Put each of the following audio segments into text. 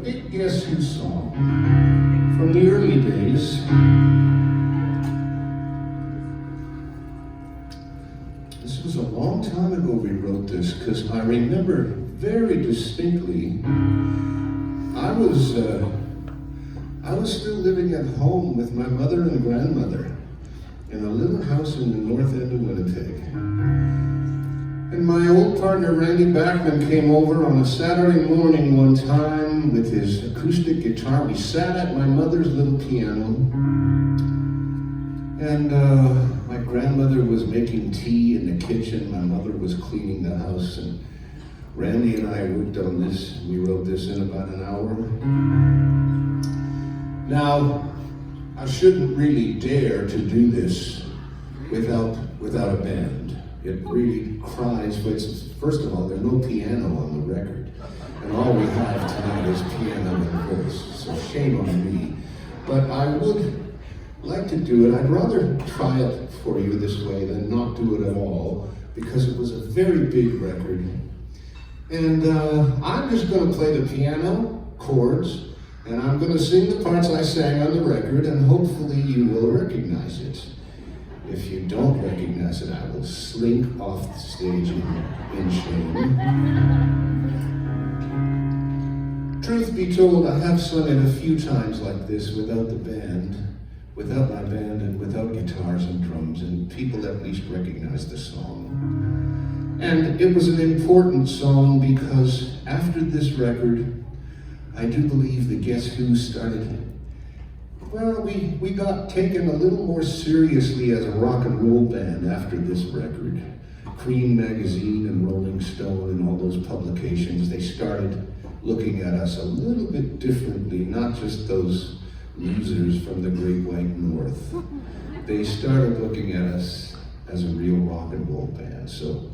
big Guess Who song from the early days. This was a long time ago we wrote this, because I remember very distinctly I was still living at home with my mother and grandmother in a little house in the north end of Winnipeg. And my old partner Randy Backman came over on a Saturday morning one time with his acoustic guitar. We sat at my mother's little piano, and my grandmother was making tea in the kitchen. My mother was cleaning the house, and Randy and I worked on this. We wrote this in about an hour. Now, I shouldn't really dare to do this without a band. It really cries. First of all, there's no piano on the record, and all we have tonight is piano and voice, so shame on me. But I would like to do it. I'd rather try it for you this way than not do it at all, because it was a very big record. And I'm just going to play the piano chords, and I'm going to sing the parts I sang on the record, and hopefully you will recognize it. If you don't recognize it, I will slink off the stage in shame. Truth be told, I have sung it a few times like this without the band, without my band, and without guitars and drums, and people at least recognize the song. And it was an important song because after this record, I do believe the Guess Who started. Well, we got taken a little more seriously as a rock and roll band after this record. Cream magazine and Rolling Stone and all those publications, they started looking at us a little bit differently, not just those losers from the Great White North. They started looking at us as a real rock and roll band. So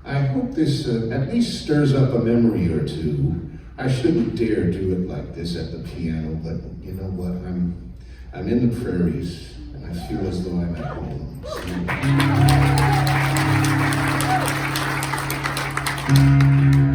I hope this at least stirs up a memory or two. I shouldn't dare do it like this at the piano, but you know what? I'm in the prairies, and I feel as though I'm at home. So.